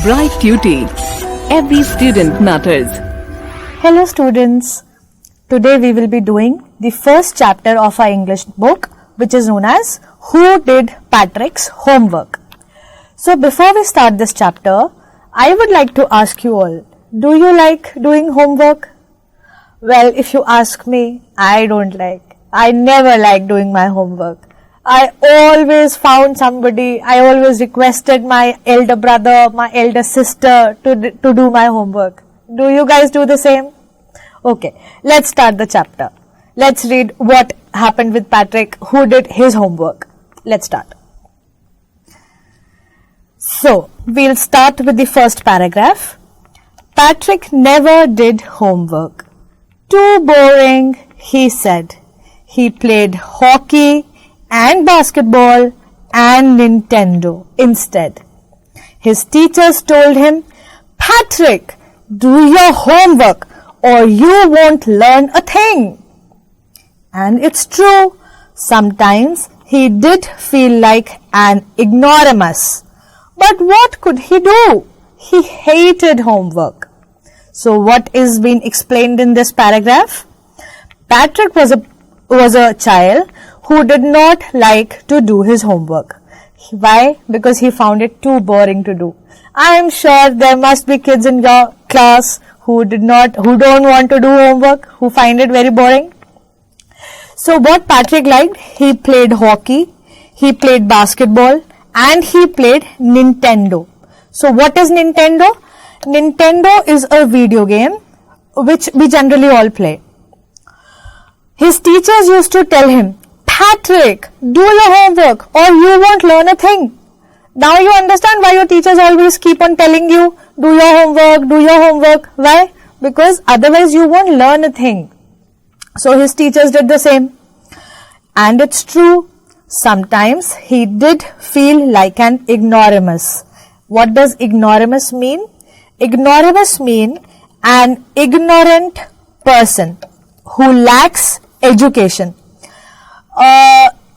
Bright Tuty. Every student matters. Hello students. Today we will be doing the first chapter of our English book, which is known as Who Did Patrick's Homework? So before we start this chapter, I would like to ask you all, do you like doing homework? Well, if you ask me, I don't like. I never like doing my homework. I always found somebody, I always requested my elder brother, my elder sister to do my homework. Do you guys do the same? Okay, let's start the chapter. Let's read what happened with Patrick, who did his homework. Let's start. So, we'll start with the first paragraph. Patrick never did homework. Too boring, he said. He played hockey and basketball and Nintendo instead. His teachers told him, Patrick, do your homework or you won't learn a thing. And it's true, sometimes he did feel like an ignoramus. But what could he do? He hated homework. So what is being explained in this paragraph? Patrick was a child who did not like to do his homework. Why? Because he found it too boring to do. I am sure there must be kids in your class who don't want to do homework, who find it very boring. So what Patrick liked, he played hockey, he played basketball, and he played Nintendo. So what is Nintendo? Nintendo is a video game which we generally all play. His teachers used to tell him, Patrick, do your homework or you won't learn a thing. Now you understand why your teachers always keep on telling you, do your homework, do your homework. Why? Because otherwise you won't learn a thing. So his teachers did the same. And it's true, sometimes he did feel like an ignoramus. What does ignoramus mean? Ignoramus mean an ignorant person who lacks education.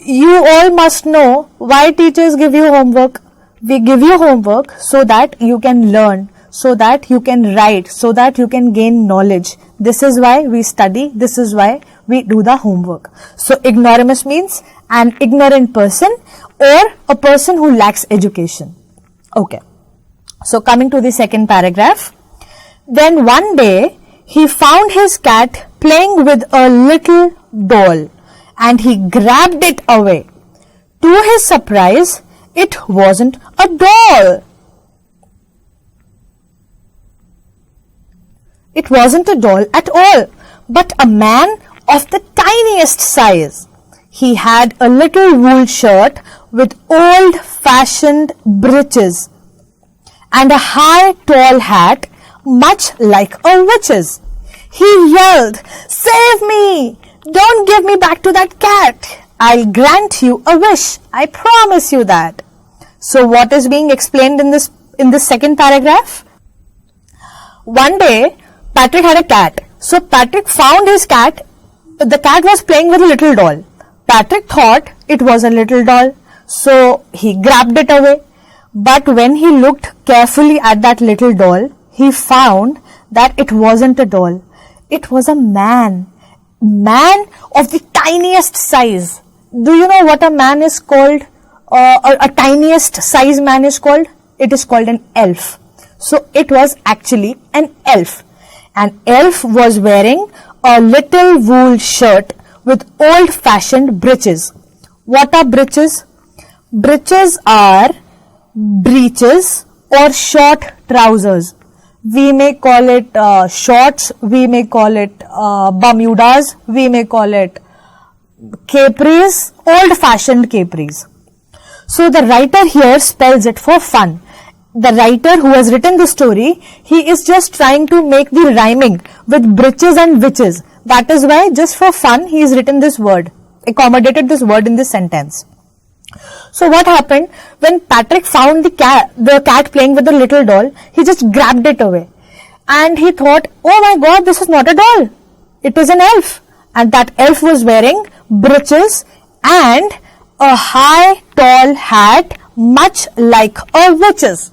You all must know why teachers give you homework. We give you homework so that you can learn, so that you can write, so that you can gain knowledge. This is why we study. This is why we do the homework. So ignoramus means an ignorant person or a person who lacks education. Okay. So coming to the second paragraph. Then one day he found his cat playing with a little doll and he grabbed it away. To his surprise, it wasn't a doll. It wasn't a doll at all, but a man of the tiniest size. He had a little wool shirt with old-fashioned breeches and a high tall hat much like a witch's. He yelled, Save me! Don't give me back to that cat. I'll grant you a wish. I promise you that. So what is being explained in this second paragraph? One day, Patrick had a cat. So Patrick found his cat. The cat was playing with a little doll. Patrick thought it was a little doll. So he grabbed it away. But when he looked carefully at that little doll, he found that it wasn't a doll. It was a man. Man of the tiniest size. Do you know what a man is called? A tiniest size man is called? It is called an elf. So it was actually an elf. An elf was wearing a little wool shirt with old-fashioned breeches. What are breeches? Breeches are breeches or short trousers. We may call it shorts, we may call it bermudas, we may call it capris, old-fashioned capris. So the writer here spells it for fun. The writer who has written the story, he is just trying to make the rhyming with breeches and witches. That is why just for fun he has written this word, accommodated this word in this sentence. So what happened when Patrick found the cat playing with the little doll, he just grabbed it away. And he thought, oh my God, this is not a doll. It is an elf. And that elf was wearing breeches and a high tall hat much like a witch's.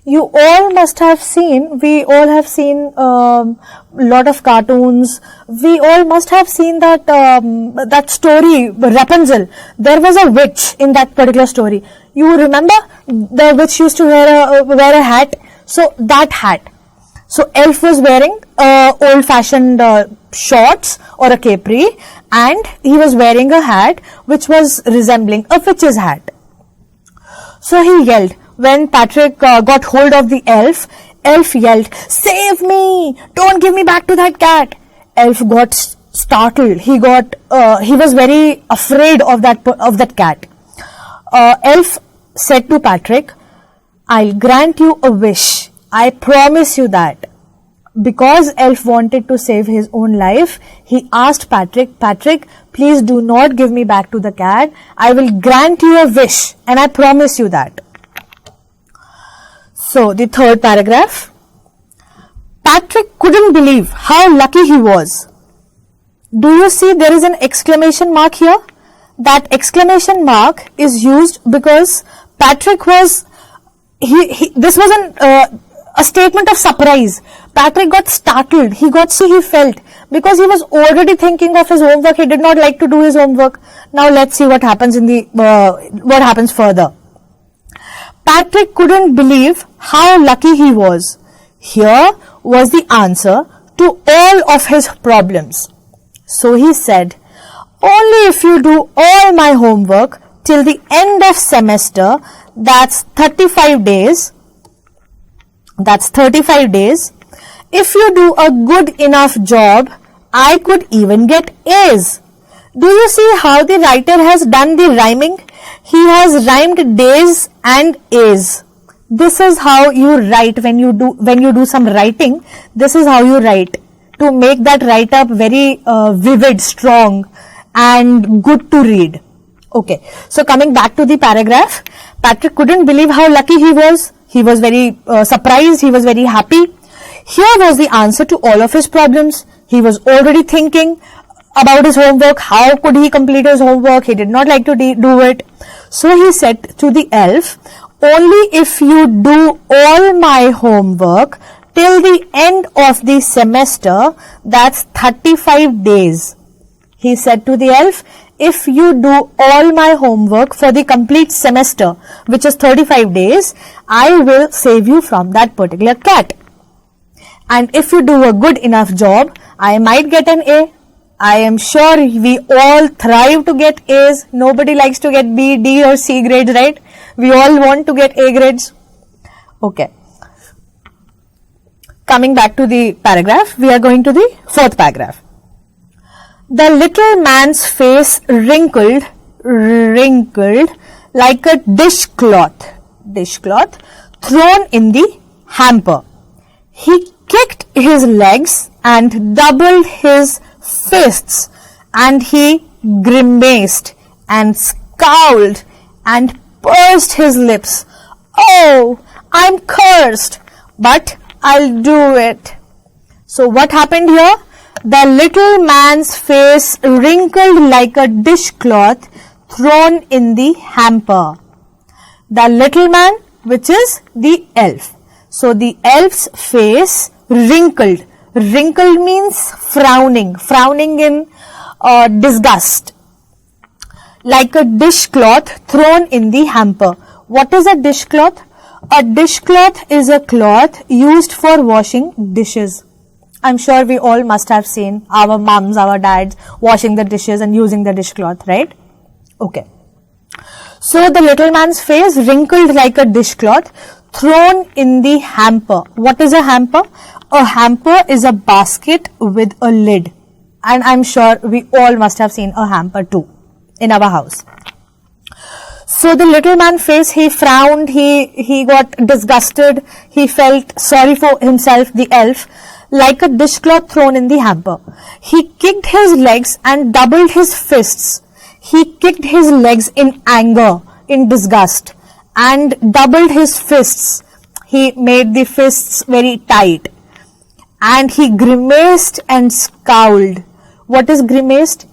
You all must have seen, we all have seen lot of cartoons. We all must have seen that that story, Rapunzel. There was a witch in that particular story. You remember the witch used to wear a hat? So that hat. So elf was wearing old-fashioned shorts or a capri, and he was wearing a hat which was resembling a witch's hat. So he yelled. When Patrick got hold of the elf, elf yelled, "Save me! Don't give me back to that cat!" Elf got startled. He was very afraid of that cat. Elf said to Patrick, "I'll grant you a wish. I promise you that." Because Elf wanted to save his own life, he asked Patrick, "Patrick, please do not give me back to the cat. I will grant you a wish, and I promise you that." So, the third paragraph. Patrick couldn't believe how lucky he was. Do you see there is an exclamation mark here? That exclamation mark is used because Patrick was, this was a statement of surprise. Patrick got startled. He felt, because he was already thinking of his homework. He did not like to do his homework. Now let's see what happens what happens further. Patrick couldn't believe how lucky he was. Here was the answer to all of his problems. So he said, "Only if you do all my homework till the end of semester, that's 35 days. If you do a good enough job, I could even get A's." Do you see how the writer has done the rhyming? He has rhymed days and A's. This is how you write when you do some writing. This is how you write to make that write up very vivid, strong, and good to read. Okay, so coming back to the paragraph, Patrick couldn't believe how lucky he was. He was very surprised. He was very happy. Here was the answer to all of his problems. He was already thinking about his homework. How could he complete his homework? He did not like to do it. So he said to the elf, "Only if you do all my homework till the end of the semester, that's 35 days. He said to the elf, "If you do all my homework for the complete semester, which is 35 days, I will save you from that particular cat. And if you do a good enough job, I might get an A." I am sure we all thrive to get A's. Nobody likes to get B, D or C grades, right? We all want to get A grades. Okay. Coming back to the paragraph, we are going to the fourth paragraph. The little man's face wrinkled like a dishcloth thrown in the hamper. He kicked his legs and doubled his fists, and he grimaced and scowled and pursed his lips. "Oh, I'm cursed, but I'll do it." So what happened here? The little man's face wrinkled like a dishcloth thrown in the hamper. The little man, which is the elf. So the elf's face wrinkled. Wrinkled means frowning in disgust. Like a dishcloth thrown in the hamper. What is a dishcloth? A dishcloth is a cloth used for washing dishes. I'm sure we all must have seen our mums, our dads washing the dishes and using the dishcloth, right? Okay. So the little man's face wrinkled like a dishcloth thrown in the hamper. What is a hamper? A hamper is a basket with a lid. And I'm sure we all must have seen a hamper too in our house. So the little man's face, he frowned, he got disgusted, he felt sorry for himself, the elf, like a dishcloth thrown in the hamper. He kicked his legs and doubled his fists. He kicked his legs in anger, in disgust, and doubled his fists. He made the fists very tight. And he grimaced and scowled. What is grimaced?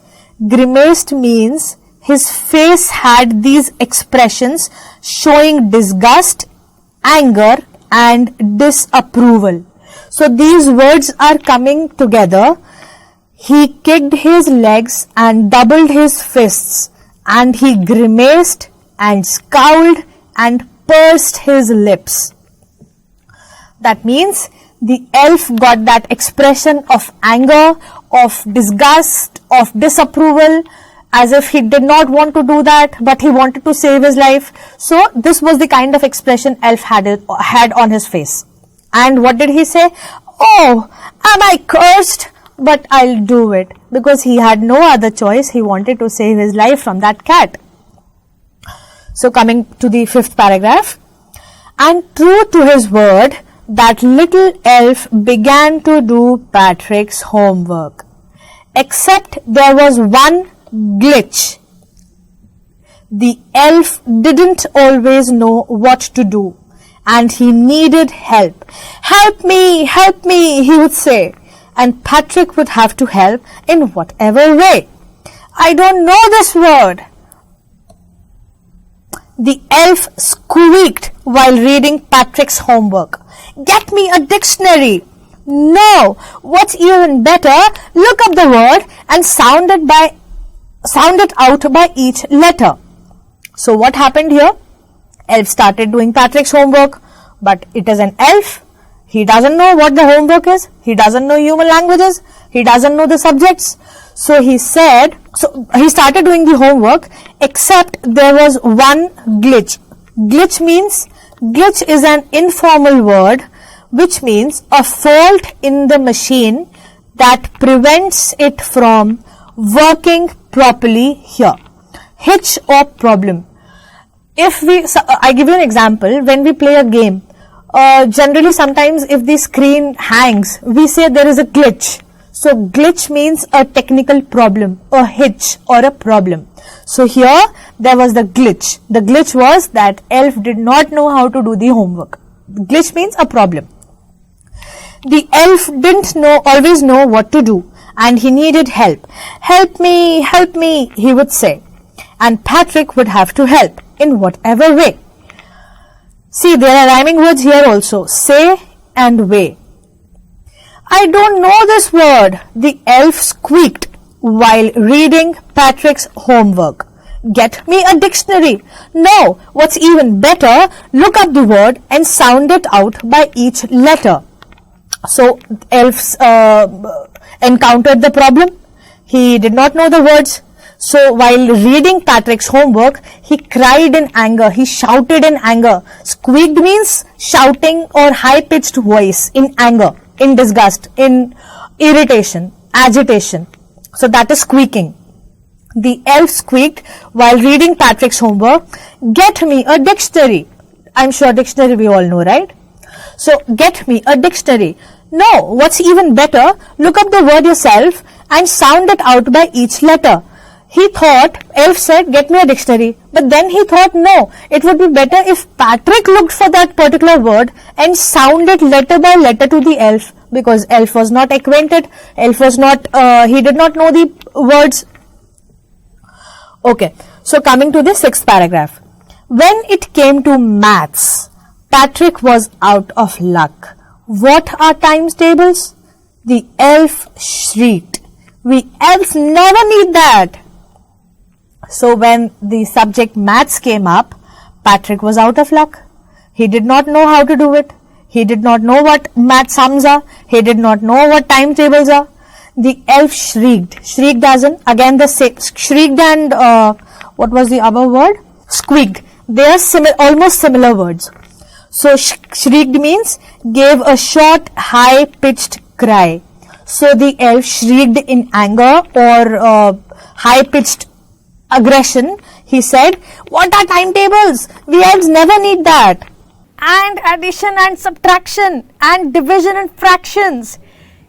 Grimaced means his face had these expressions showing disgust, anger, and disapproval. So these words are coming together. He kicked his legs and doubled his fists, and he grimaced and scowled and pursed his lips. That means the elf got that expression of anger, of disgust, of disapproval, as if he did not want to do that, but he wanted to save his life. So this was the kind of expression elf had on his face. And what did he say? Oh, am I cursed? But I'll do it. Because he had no other choice. He wanted to save his life from that cat. So coming to the 5th paragraph. And true to his word, that little elf began to do Patrick's homework. Except there was one glitch. The elf didn't always know what to do, and he needed help. Help me, he would say, and Patrick would have to help in whatever way. I don't know this word. The elf squeaked while reading Patrick's homework. Get me a dictionary. No, what's even better, look up the word and sound it out by each letter. So what happened here? Elf started doing Patrick's homework, but it is an elf. He doesn't know what the homework is. He doesn't know human languages. He doesn't know the subjects. So he started doing the homework, except there was one glitch. Glitch is an informal word, which means a fault in the machine that prevents it from working properly here. Hitch or problem. I give you an example. When we play a game, generally sometimes if the screen hangs, we say there is a glitch. So glitch means a technical problem, a hitch or a problem. So here there was the glitch. The glitch was that elf did not know how to do the homework. Glitch means a problem. The elf didn't always know what to do, and he needed help. Help me, he would say. And Patrick would have to help in whatever way. See, there are rhyming words here also. Say and way. I don't know this word, the elf squeaked while reading Patrick's homework. Get me a dictionary. No, what's even better, look up the word and sound it out by each letter. So elf encountered the problem. He did not know the words. So while reading Patrick's homework, he cried in anger. He shouted in anger. Squeaked means shouting or high-pitched voice in anger, in disgust, in irritation, agitation. So that is squeaking. The elf squeaked while reading Patrick's homework. Get me a dictionary. I'm sure dictionary we all know, right? So get me a dictionary. No, what's even better, look up the word yourself and sound it out by each letter. He thought, elf said, get me a dictionary. But then he thought, no, it would be better if Patrick looked for that particular word and sounded letter by letter to the elf, because elf was not acquainted. Elf was not, he did not know the words. Okay, so coming to the 6th paragraph. When it came to maths, Patrick was out of luck. What are times tables? The elf shrieked. We elves never need that. So when the subject maths came up, Patrick was out of luck. He did not know how to do it. He did not know what math sums are. He did not know what timetables are. The elf shrieked. Shrieked as in, again the same, shrieked and what was the other word? Squeaked. They are almost similar words. So shrieked means gave a short, high-pitched cry. So the elf shrieked in anger or high-pitched aggression. He said, what are timetables? We elves never need that. And addition and subtraction and division and fractions.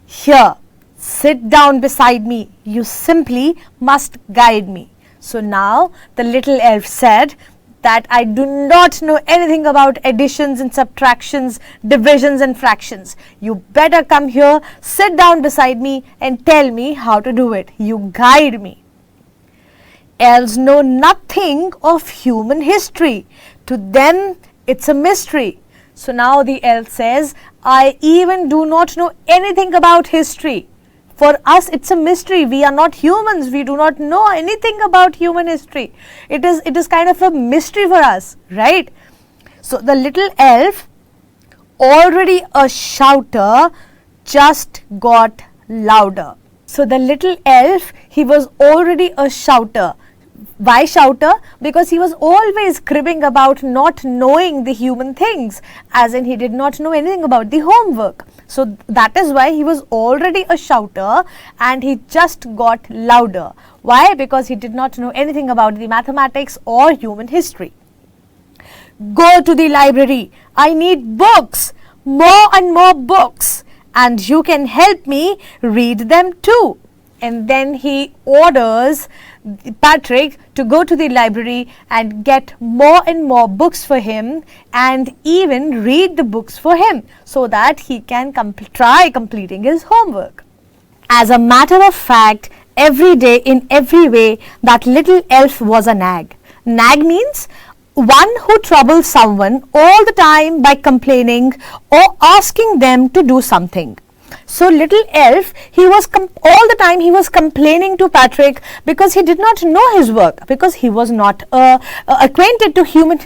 Here, sit down beside me. You simply must guide me. So now the little elf said that I do not know anything about additions and subtractions, divisions and fractions. You better come here, sit down beside me and tell me how to do it. You guide me. Elves know nothing of human history. To them, it's a mystery. So now the elf says, I even do not know anything about history. For us, it's a mystery. We are not humans. We do not know anything about human history. It is kind of a mystery for us, right? So the little elf, already a shouter, just got louder. So the little elf, he was already a shouter. Why shouter? Because he was always cribbing about not knowing the human things, as in he did not know anything about the homework. So that is why he was already a shouter and he just got louder. Why? Because he did not know anything about the mathematics or human history. Go to the library. I need books, more and more books, and you can help me read them too. And then he orders Patrick to go to the library and get more and more books for him and even read the books for him so that he can try completing his homework. As a matter of fact, every day in every way, that little elf was a nag. Nag means one who troubles someone all the time by complaining or asking them to do something. So little elf, he was all the time he was complaining to Patrick because he did not know his work, because he was not acquainted to human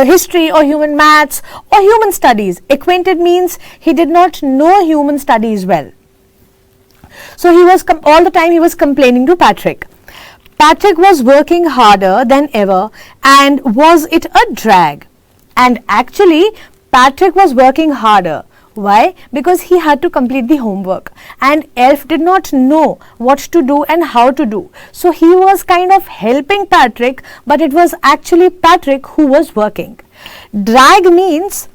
history or human maths or human studies. Acquainted means he did not know human studies well. So he was all the time he was complaining to Patrick. Patrick was working harder than ever, and was it a drag? And actually Patrick was working harder. Why? Because he had to complete the homework and elf did not know what to do and how to do. So he was kind of helping Patrick, but it was actually Patrick who was working. Drag means,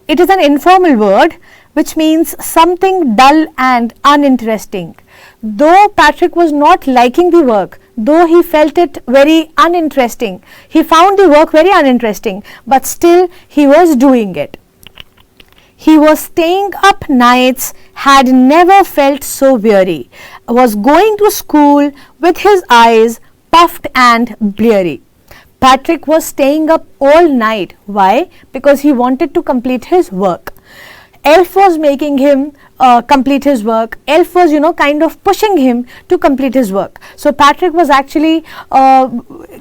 it is an informal word which means something dull and uninteresting. Though Patrick was not liking the work, though he felt it very uninteresting, he found the work very uninteresting, but still he was doing it. He was staying up nights, had never felt so weary, was going to school with his eyes puffed and bleary. Patrick was staying up all night. Why? Because he wanted to complete his work. Elf was making him complete his work. Elf was, kind of pushing him to complete his work. So Patrick was actually,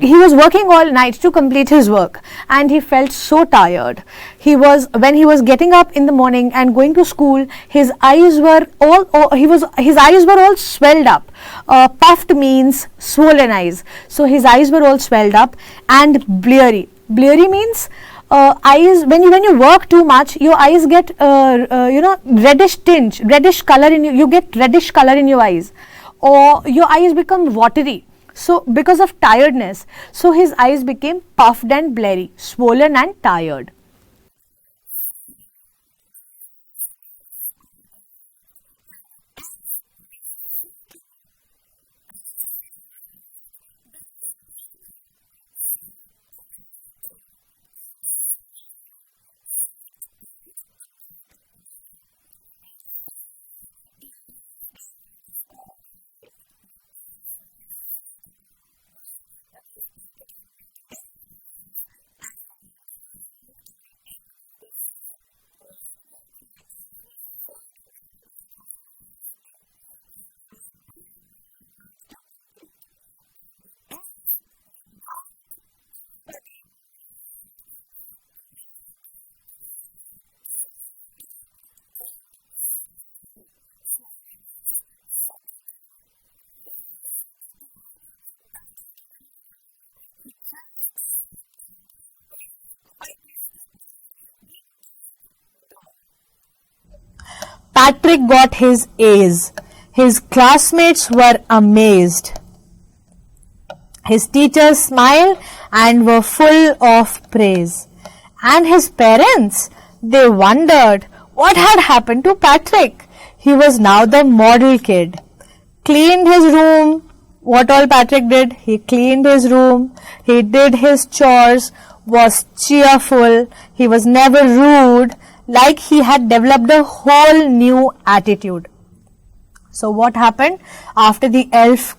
he was working all night to complete his work and he felt so tired. When he was getting up in the morning and going to school, his eyes were all swelled up. Puffed means swollen eyes. So his eyes were all swelled up and bleary. Bleary means eyes, when you work too much, your eyes get reddish tinge, reddish color you get reddish color in your eyes, or your eyes become watery. So because of tiredness, so his eyes became puffed and bleary, swollen and tired. Patrick got his A's. His classmates were amazed. His teachers smiled and were full of praise. And his parents, they wondered what had happened to Patrick. He was now the model kid. Cleaned his room. What all Patrick did? He cleaned his room. He did his chores, was cheerful. He was never rude. Like he had developed a whole new attitude. So what happened? After the elf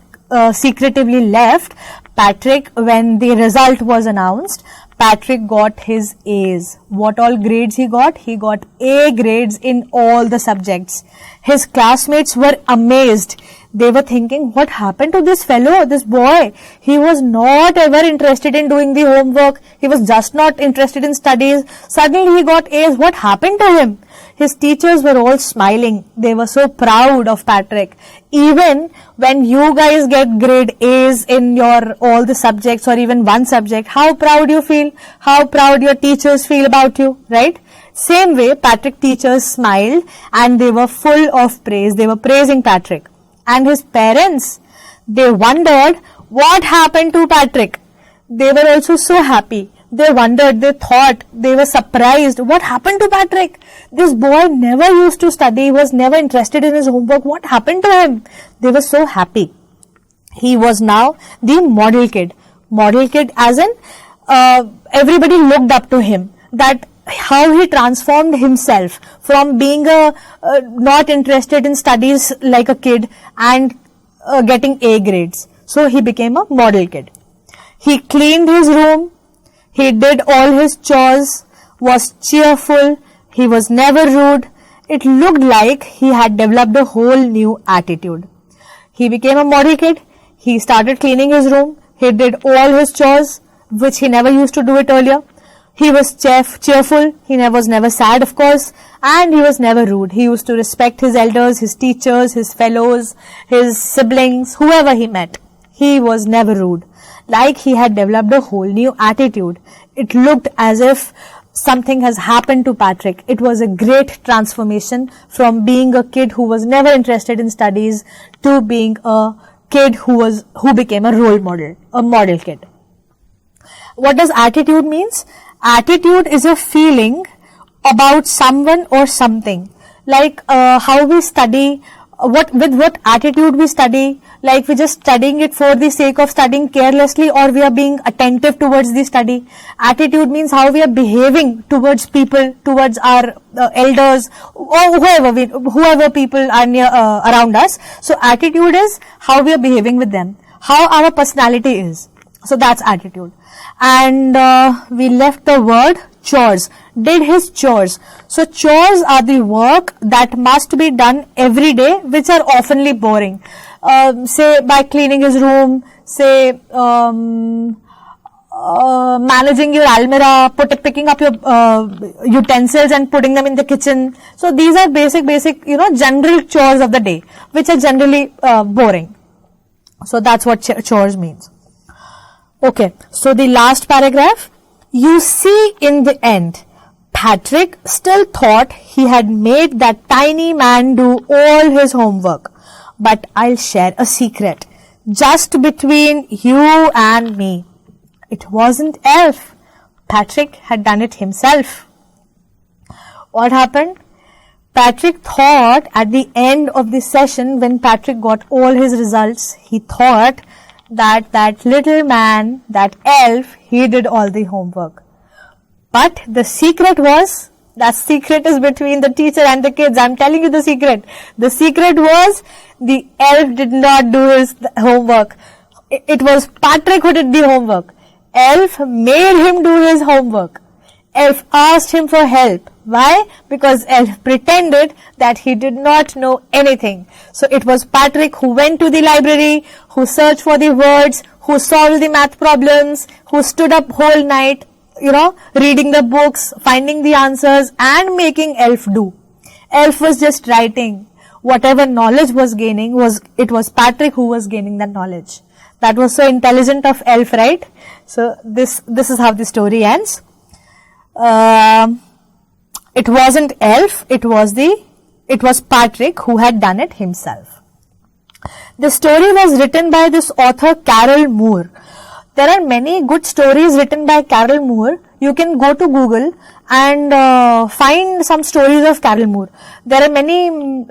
secretively left, Patrick, when the result was announced, Patrick got his A's. What all grades he got? He got A grades in all the subjects. His classmates were amazed. They were thinking, what happened to this fellow, this boy? He was not ever interested in doing the homework. He was just not interested in studies. Suddenly he got A's. What happened to him? His teachers were all smiling. They were so proud of Patrick. Even when you guys get grade A's in your all the subjects or even one subject, how proud you feel, how proud your teachers feel about you, right? Same way, Patrick teachers smiled and they were full of praise. They were praising Patrick. And his parents, they wondered what happened to Patrick. They were also so happy. They wondered, they thought, they were surprised. What happened to Patrick? This boy never used to study. He was never interested in his homework. What happened to him? They were so happy. He was now the model kid. Model kid as in everybody looked up to him. That how he transformed himself from being not interested in studies like a kid and getting A grades. So he became a model kid. He cleaned his room. He did all his chores, was cheerful, he was never rude. It looked like he had developed a whole new attitude. He became a model kid, he started cleaning his room, he did all his chores, which he never used to do it earlier. He was cheerful, he was never sad of course, and he was never rude. He used to respect his elders, his teachers, his fellows, his siblings, whoever he met. He was never rude. Like he had developed a whole new attitude. It looked as if something has happened to Patrick. It was a great transformation from being a kid who was never interested in studies to being a kid who became a role model, a model kid. What does attitude means? Attitude is a feeling about someone or something. Like how we study, with what attitude we study, like we're just studying it for the sake of studying carelessly, or we are being attentive towards the study. Attitude means how we are behaving towards people, towards our elders, or whoever people are near around us. So attitude is how we are behaving with them, how our personality is. So that's attitude. And we left the word chores. Did his chores. So chores are the work that must be done every day, which are oftenly boring. Say by cleaning his room, say managing your almirah, picking up your utensils and putting them in the kitchen. So these are basic, general chores of the day, which are generally boring. So that's what chores means. Okay, so the last paragraph. You see, in the end, Patrick still thought he had made that tiny man do all his homework. But I'll share a secret, just between you and me. It wasn't Elf. Patrick had done it himself. What happened? Patrick thought at the end of the session, when Patrick got all his results, he thought that little man, that elf, he did all the homework. But the secret was, that secret is between the teacher and the kids. I'm telling you the secret. The secret was, the elf did not do his homework. It was Patrick who did the homework. Elf made him do his homework. Elf asked him for help. Why? Because Elf pretended that he did not know anything. So it was Patrick who went to the library, who searched for the words, who solved the math problems, who stood up whole night, reading the books, finding the answers and making Elf do. Elf was just writing. Whatever knowledge was gaining, it was Patrick who was gaining that knowledge. That was so intelligent of Elf, right? So this is how the story ends. It wasn't Elf, it was Patrick who had done it himself. The story was written by this author Carol Moore. There are many good stories written by Carol Moore. You can go to Google and find some stories of Carol Moore. There are many,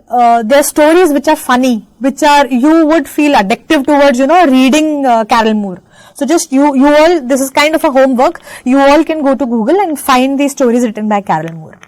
there are stories which are funny, you would feel addictive towards, reading Carol Moore. So just you all, this is kind of a homework. You all can go to Google and find these stories written by Carol Moore.